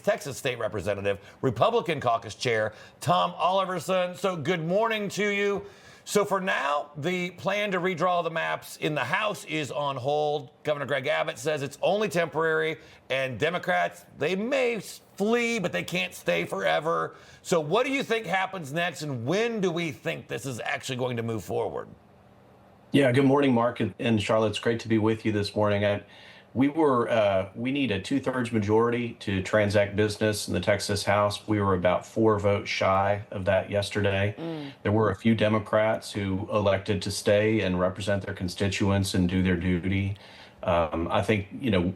Texas State Representative, Republican Caucus Chair, Tom Oliverson. So good morning to you. So for now, the plan to redraw the maps in the House is on hold. Governor Greg Abbott says it's only temporary, and Democrats, they may flee, but they can't stay forever. So what do you think happens next, and when do we think this is actually going to move forward? Yeah, good morning, Mark and Charlotte. It's great to be with you this morning. We need a 2/3 majority to transact business in the Texas House. We were about 4 votes shy of that yesterday. There were a few Democrats who elected to stay and represent their constituents and do their duty. I think,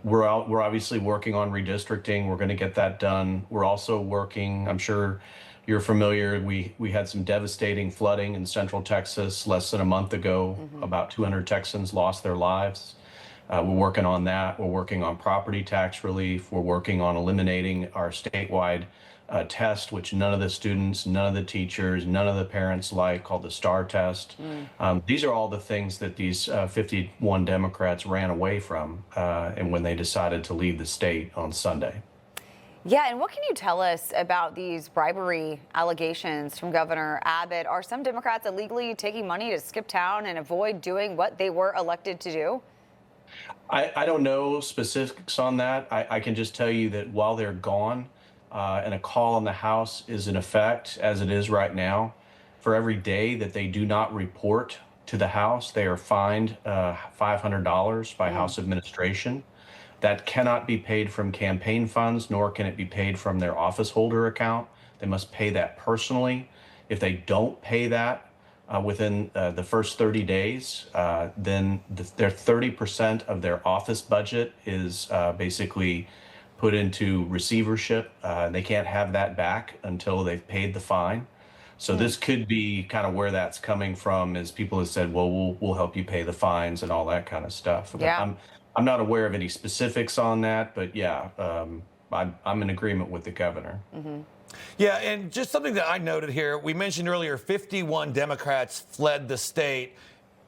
we're obviously working on redistricting. We're going to get that done. We're also working, I'm sure you're familiar, we had some devastating flooding in Central Texas less than a month ago. About 200 Texans lost their lives. We're working on that. We're working on property tax relief. We're working on eliminating our statewide test, which none of the students, none of the teachers, none of the parents like, called the STAR test. These are all the things that these 51 Democrats ran away from and when they decided to leave the state on Sunday. Yeah, and what can you tell us about these bribery allegations from Governor Abbott? Are some Democrats illegally taking money to skip town and avoid doing what they were elected to do? I don't know specifics on that. I can just tell you that while they're gone and a call on the House is in effect, as it is right now, for every day that they do not report to the House, they are fined $500 by House administration. That cannot be paid from campaign funds, nor can it be paid from their office holder account. They must pay that personally. If they don't pay that, within the first 30 days, then their 30% of their office budget is basically put into receivership. They can't have that back until they've paid the fine. So this could be kind of where that's coming from, is people have said, well, we'll help you pay the fines and all that kind of stuff. Yeah. I'm not aware of any specifics on that, but yeah, I'm in agreement with the governor. Yeah, and just something that I noted here, we mentioned earlier 51 Democrats fled the state.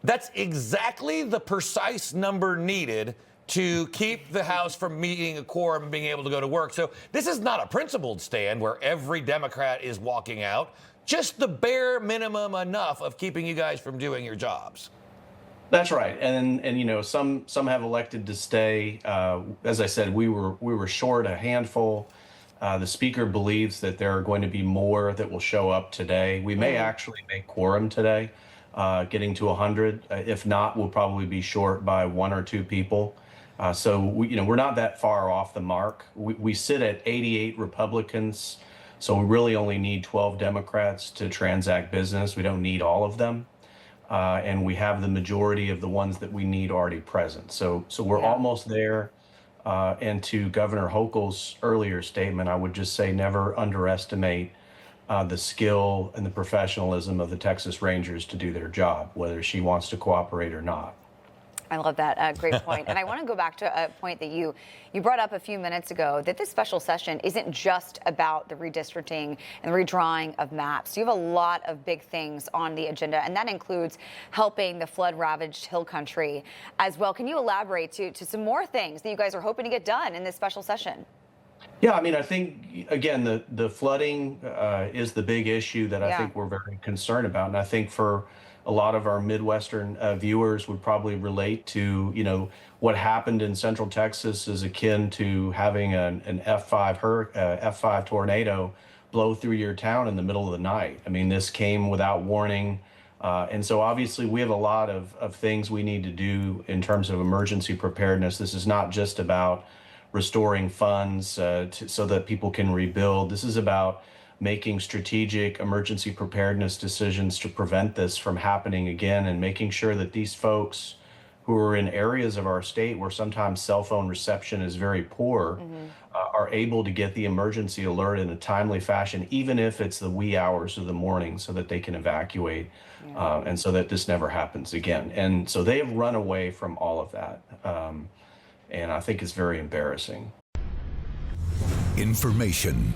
That's exactly the precise number needed to keep the House from meeting a quorum and being able to go to work. So this is not a principled stand where every Democrat is walking out, just the bare minimum enough of keeping you guys from doing your jobs. That's right, and some have elected to stay. As I said, we were short a handful. The speaker believes that there are going to be more that will show up today. We may actually make quorum today, getting to 100. If not, we'll probably be short by 1 or 2 people. So we're not that far off the mark. We sit at 88 Republicans, so we really only need 12 Democrats to transact business. We don't need all of them. And we have the majority of the ones that we need already present. So we're almost there. And to Governor Hochul's earlier statement, I would just say never underestimate the skill and the professionalism of the Texas Rangers to do their job, whether she wants to cooperate or not. I love that. Great point. And I want to go back to a point that you brought up a few minutes ago, that this special session isn't just about the redistricting and the redrawing of maps. You have a lot of big things on the agenda, and that includes helping the flood-ravaged Hill Country as well. Can you elaborate to some more things that you guys are hoping to get done in this special session? Yeah, I mean, I think, again, the flooding is the big issue that I think we're very concerned about. And I think for a lot of our Midwestern viewers would probably relate to, what happened in Central Texas is akin to having an F5 tornado blow through your town in the middle of the night. I mean, this came without warning. And so obviously we have a lot of things we need to do in terms of emergency preparedness. This is not just about restoring funds so that people can rebuild. This is about making strategic emergency preparedness decisions to prevent this from happening again, and making sure that these folks who are in areas of our state where sometimes cell phone reception is very poor are able to get the emergency alert in a timely fashion, even if it's the wee hours of the morning, so that they can evacuate and so that this never happens again. And so they have run away from all of that. And I think it's very embarrassing. Information.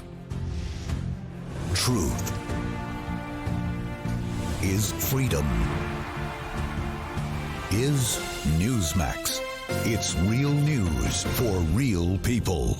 Truth is freedom. Is Newsmax. It's real news for real people.